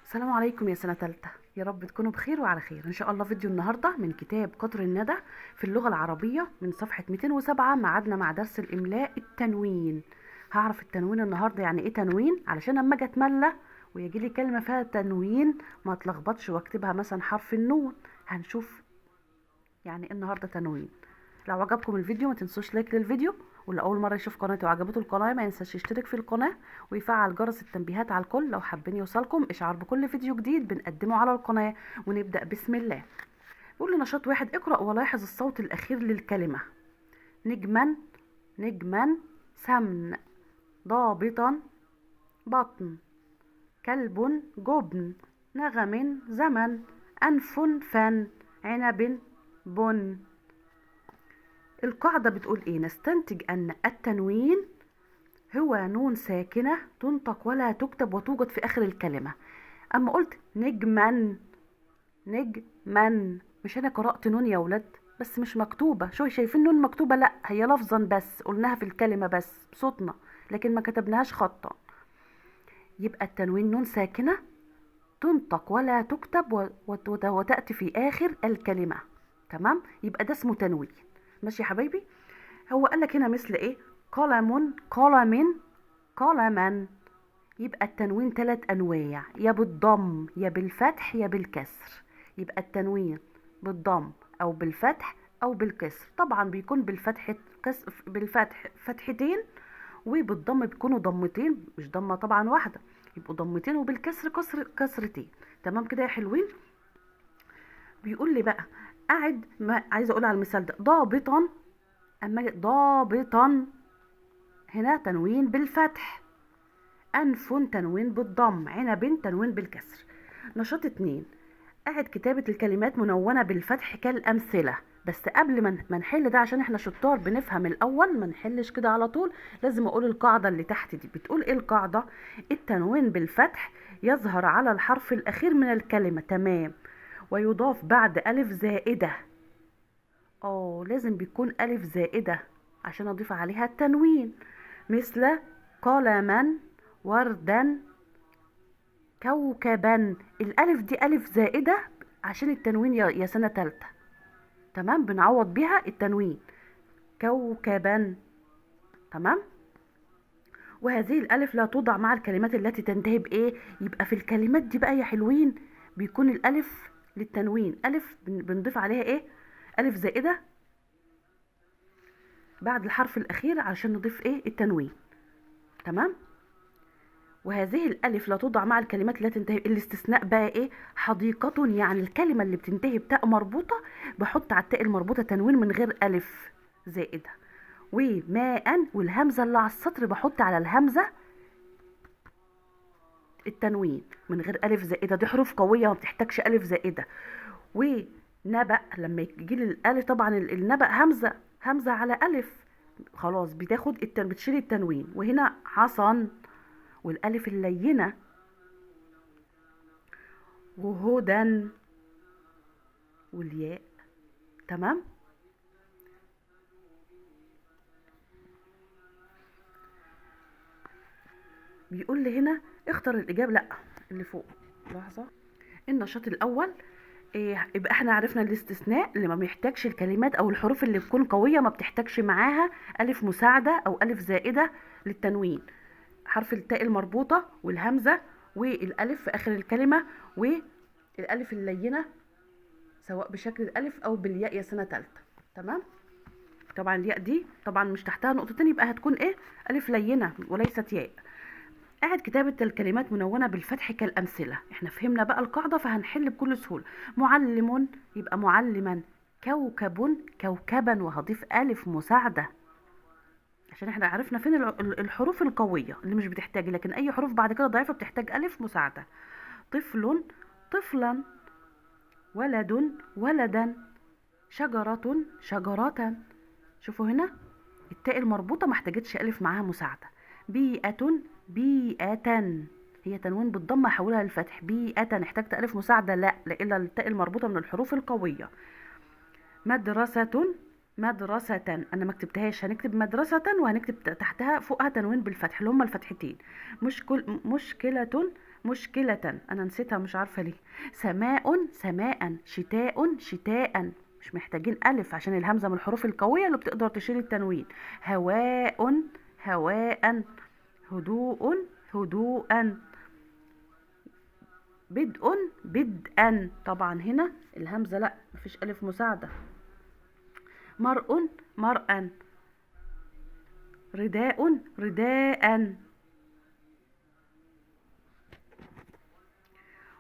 السلام عليكم يا سنة تالتة. يا رب تكونوا بخير وعلى خير إن شاء الله. فيديو النهاردة من كتاب قطر الندى في اللغة العربية من صفحة 207. معادنا مع درس الإملاء التنوين. هعرف التنوين النهاردة يعني إيه تنوين، علشان أما أجي أتملى ويجي لي كلمة فيها تنوين ما اتلخبطش واكتبها مثلا حرف النون. هنشوف يعني إيه النهاردة تنوين. لو عجبكم الفيديو ما تنسوش لايك للفيديو، واللي اول مره يشوف قناتي وعجبته القناه ما ينساش يشترك في القناه ويفعل جرس التنبيهات على الكل لو حابين يوصلكم اشعار بكل فيديو جديد بنقدمه على القناه. ونبدا بسم الله. بيقول لي نشاط واحد: اقرا ولاحظ الصوت الاخير للكلمه. نجما، نجما، سمن، ضابطا، بطن، كلب، جبن، نغم، زمن، انف، فن، عنب، بن. القاعدة بتقول ايه؟ نستنتج ان التنوين هو نون ساكنة تنطق ولا تكتب وتوجد في اخر الكلمة. اما قلت نجما، نجما، مش انا قرأت نون يا ولاد بس مش مكتوبة. شو شايفين نون مكتوبة؟ لا، هي لفظا بس قلناها في الكلمة بس بصوتنا، لكن ما كتبناهاش خطا. يبقى التنوين نون ساكنة تنطق ولا تكتب وتأتي في آخر الكلمة. تمام، يبقى ده اسمه تنوين. ماشي يا حبايبي. هو قالك هنا مثل ايه؟ قلم، قلم، قلما. يبقى التنوين 3 انواع: يا بالضم يا بالفتح يا بالكسر. يبقى التنوين بالضم او بالفتح او بالكسر. طبعا بيكون بالفتح بالفتح فتحتين، وبالضم بيكونوا ضمتين، مش ضمه طبعا واحده، يبقوا ضمتين، وبالكسر كسرتين. تمام كده يا حلوين. بيقول لي بقى قاعد، ما عايزه اقول على المثال ده: ضابطا. اما ضابطا هنا تنوين بالفتح، أنف تنوين بالضم، عنب تنوين بالكسر. نشاط 2: قاعد كتابة الكلمات منونة بالفتح كالأمثلة. بس قبل ما نحل ده، عشان احنا شطار بنفهم الأول ما نحلش كده على طول، لازم أقول القاعدة اللي تحت دي. بتقول إيه القاعدة؟ التنوين بالفتح يظهر على الحرف الأخير من الكلمة، تمام، ويضاف بعد ألف زائدة. لازم بيكون ألف زائدة عشان أضيف عليها التنوين، مثل قلما، وردا، كوكبا. الألف دي ألف زائدة عشان التنوين يا سنة تالتة. تمام، بنعوض بيها التنوين. كوكبا. تمام. وهذه الألف لا توضع مع الكلمات التي تنتهي بإيه؟ يبقى في الكلمات دي بقى يا حلوين بيكون الألف للتنوين ألف بنضيف عليها إيه؟ ألف زائدة بعد الحرف الأخير عشان نضيف إيه؟ التنوين. تمام. وهذه الألف لا توضع مع الكلمات التي تنتهي. الاستثناء بقى إيه؟ حديقة، يعني الكلمة اللي بتنتهي بتاء مربوطة بحط على التاء المربوطة تنوين من غير ألف زائدة. وماء، والهمزة اللي على السطر بحط على الهمزة التنوين من غير ألف زائدة. دي حروف قوية ما بتحتاجش ألف زائدة. ونبأ، لما يجي لي الألف طبعا النبأ همزة، همزة على ألف، خلاص بتاخد بتشيل التنوين. وهنا حصن، والألف اللينة. وهدى، والياء. تمام. بيقول لي هنا اختر الإجابة، لا اللي فوق، لحظة. النشاط الأول إيه؟ يبقى احنا عرفنا الاستثناء اللي ما بيحتاجش الكلمات او الحروف اللي بتكون قوية ما بتحتاجش معاها ألف مساعدة او ألف زائدة للتنوين: حرف التاء المربوطة، والهمزة، والألف في آخر الكلمة، والألف اللينة سواء بشكل الألف أو بالياء يا سنة تالتة. تمام. طبعا الياء دي طبعا مش تحتها نقطتين، يبقى هتكون ايه؟ ألف لينة وليست ياء. قاعد كتابة الكلمات منونة بالفتح كالأمثلة. احنا فهمنا بقى القاعدة فهنحل بكل سهولة. معلم يبقى معلما، كوكب كوكبا، وهضيف ألف مساعدة عشان احنا عرفنا فين الحروف القوية اللي مش بتحتاج، لكن أي حروف بعد كده ضعيفة بتحتاج ألف مساعدة. طفل، طفلا. ولد، ولدا. شجرة، شجرة. شوفوا هنا التاء المربوطة ما احتاجتش ألف معاها مساعدة. بيئة، بيئة، هي تنوين بالضم احولها للفتح. بيئة احتاجت ألف مساعدة؟ لا، إلا التاء المربوطة من الحروف القوية. مدرسة، مدرسة، أنا ما كتبتهاش، هنكتب مدرسة وهنكتب تحتها فوقها تنوين بالفتح اللي هما الفتحتين. مشكلة، مشكلة، انا نسيتها مش عارفة ليه. سماء سماء، شتاء شتاء، مش محتاجين الف عشان الهمزة من الحروف القوية اللي بتقدر تشيل التنوين. هواء هواء، هدوء هدوءا، بدء بدءا، طبعا هنا الهمزة لا مفيش ألف مساعدة. مرء مرءا، رداء رداء،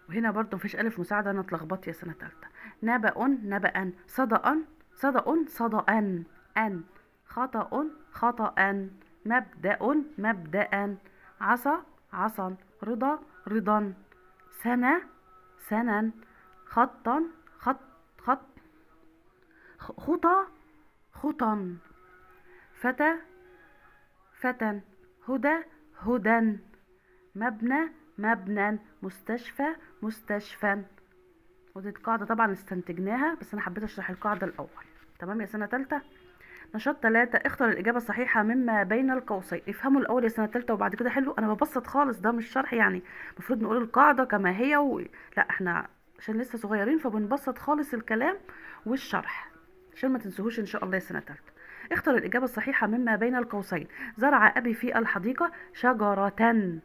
وهنا برضو مفيش ألف مساعدة، أنا اتلخبطت يا سنة تالتة. نبأ نبأ، صدأ صدأ صدأ، أن، خطأ خطأ، مبدأ مبدأ، عصا عصا، رضا رضا، سنة سنا، خطا خط خط، خطى خطا، فتى فتى، هدى هدى، مبنى مبنى، مستشفى مستشفى. ودي القاعدة طبعا استنتجناها، بس أنا حبيت أشرح القاعدة الأول. تمام يا سنة تالتة. نشاط 3، اختر الإجابة الصحيحة مما بين القوسين. افهموا الأول يا سنة تالتة وبعد كده حلوا. أنا ببسط خالص، ده مش شرح يعني. المفروض نقول القاعدة كما هي لا احنا عشان لسه صغيرين فبنبسط خالص الكلام والشرح عشان ما تنسوهوش إن شاء الله يا سنة تالتة. اختر الإجابة الصحيحة مما بين القوسين. زرع أبي في الحديقة شجرة،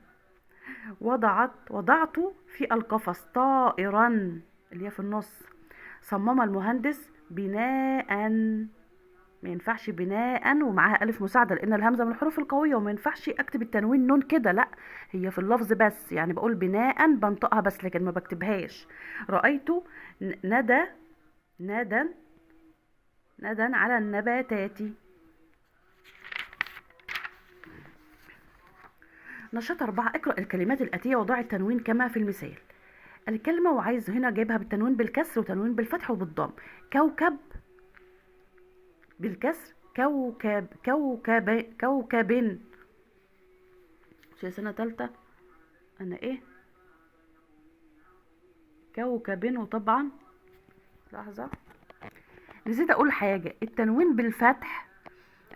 وضعت في القفص طائرا اللي هي في النص. صمم المهندس بناء، ما ينفعش بناء ومعاها ألف مساعدة لأن الهمزة من الحروف القوية، وما ينفعش أكتب التنوين نون كده، لا هي في اللفظ بس، يعني بقول بناء بنطقها بس لكن ما بكتبهاش. رأيت ندى ندى ندى على النباتات. نشاط 4، اقرأ الكلمات الآتية وضع التنوين كما في المثال. الكلمة وعايز هنا جايبها بالتنوين بالكسر وتنوين بالفتح وبالضم. كوكب بالكسر، كوكب كوكب كوكب. في سنة تالتة أنا إيه كوكب. وطبعا لحظة نسيت أقول حاجة، التنوين بالفتح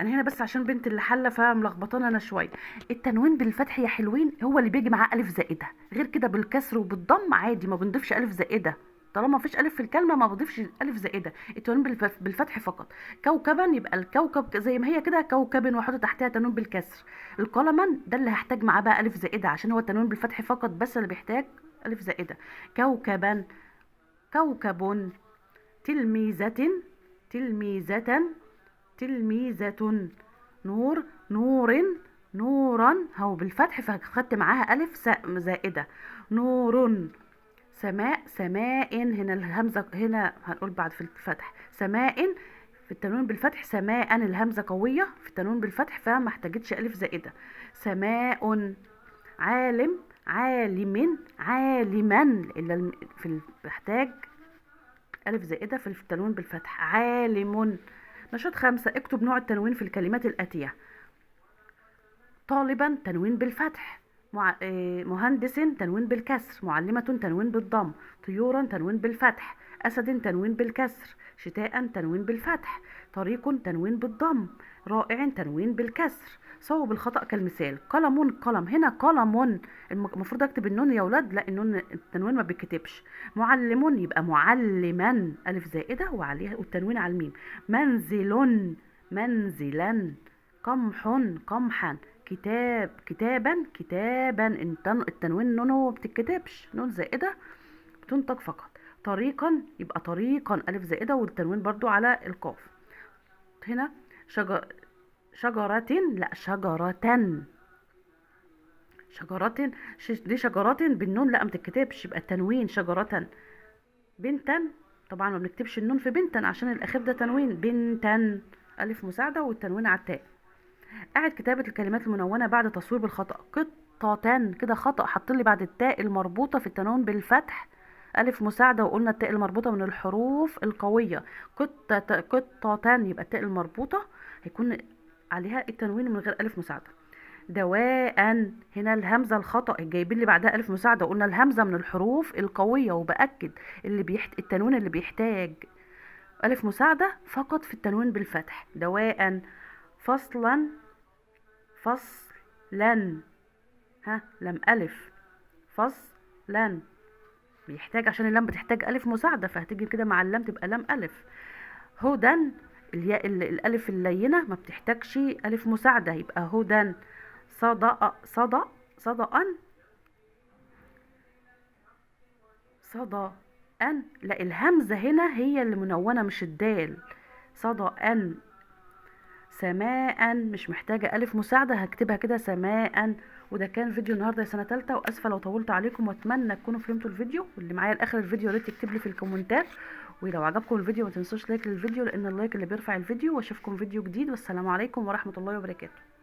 انا هنا بس عشان بنت اللي حله فملخبطانه انا شويه. التنوين بالفتح يا حلوين هو اللي بيجي معاه الف زائده، غير كده بالكسر وبالضم عادي ما بنضيفش الف زائده. طالما مفيش الف في الكلمه ما بضيفش الف زائده. التنوين بالفتح فقط. كوكبا يبقى الكوكب زي ما هي كده كوكب واحط تحتها تنوين بالكسر. القلما ده اللي هحتاج معاه بقى الف زائده عشان هو التنوين بالفتح فقط بس اللي بيحتاج الف زائده. كوكبا كوكب. تلميذة تلميذة تلميذة. نور نور نورا، هو بالفتح فخدت معاها ألف زائدة. نور. سماء سماء، هنا الهمزة هنا هنقول بعد في الفتح سماء، في التنوين بالفتح سماء الهمزة قوية في التنوين بالفتح فما احتاجتش ألف زائدة. سماء. عالم عالم عالما، إلا في بحتاج ألف زائدة في التنوين بالفتح. عالم. نشاط 5، اكتب نوع التنوين في الكلمات الآتية. طالبا تنوين بالفتح، مهندس تنوين بالكسر، معلمة تنوين بالضم، طيورا تنوين بالفتح، أسد تنوين بالكسر، شتاء تنوين بالفتح، طريق تنوين بالضم، رائع تنوين بالكسر. صوب الخطأ كالمثال. قلم قلم، هنا قلم المفروض اكتب النون يا ولاد، لا النون التنوين ما بيتكتبش. معلم يبقى معلما ألف زائدة وعليها والتنوين على الميم. منزل منزلا، قمح قمحا، كتاب كتابا كتابا، التنوين نون ما بتتكتبش، نون زائدة بتنطق فقط. طريقا يبقى طريقا ألف زائدة والتنوين برضو على القاف. هنا شجرة لا شجرة، شجرة دي شجرات بالنون لا ما بتتكتبش يبقى التنوين شجرة. بنتا طبعا ما بنكتبش النون في بنتا عشان الأخير ده تنوين. بنتا ألف مساعدة والتنوين على التاء. قاعد كتابة الكلمات المنونة بعد تصويب الخطأ. قطة كده خطأ، حط لي بعد التاء المربوطة في التنوين بالفتح ألف مساعدة، وقلنا التاء المربوطة من الحروف القوية. قطة يبقى التاء المربوطة هيكون عليها التنوين من غير ألف مساعدة. دواء، هنا الهمزة الخطأ جايبين لي بعدها ألف مساعدة، قلنا الهمزة من الحروف القوية، وبأكد التنوين اللي بيحتاج ألف مساعدة فقط في التنوين بالفتح. دواء. فصلا فصلا، لم ألف، لن بيحتاج، عشان اللام بتحتاج ألف مساعدة، فهتيجي كده مع اللام تبقى لام ألف. هدى، الياء الألف اللينة ما بتحتاجش ألف مساعدة، يبقى هدى. صدأ صدى أن، لا الهمزة هنا هي اللي منونة مش الدال. صدى أن. سماء مش محتاجة ألف مساعدة، هكتبها كده سماء. وده كان فيديو النهارده يا سنة تالتة، وأسفة لو طولت عليكم، وأتمنى تكونوا فهمتوا الفيديو. واللي معايا لآخر الفيديو يا ريت يكتب لي في الكومنتات. ولو عجبكم الفيديو ما تنسوش لايك للفيديو، لأن اللايك اللي بيرفع الفيديو. وأشوفكم فيديو جديد، والسلام عليكم ورحمة الله وبركاته.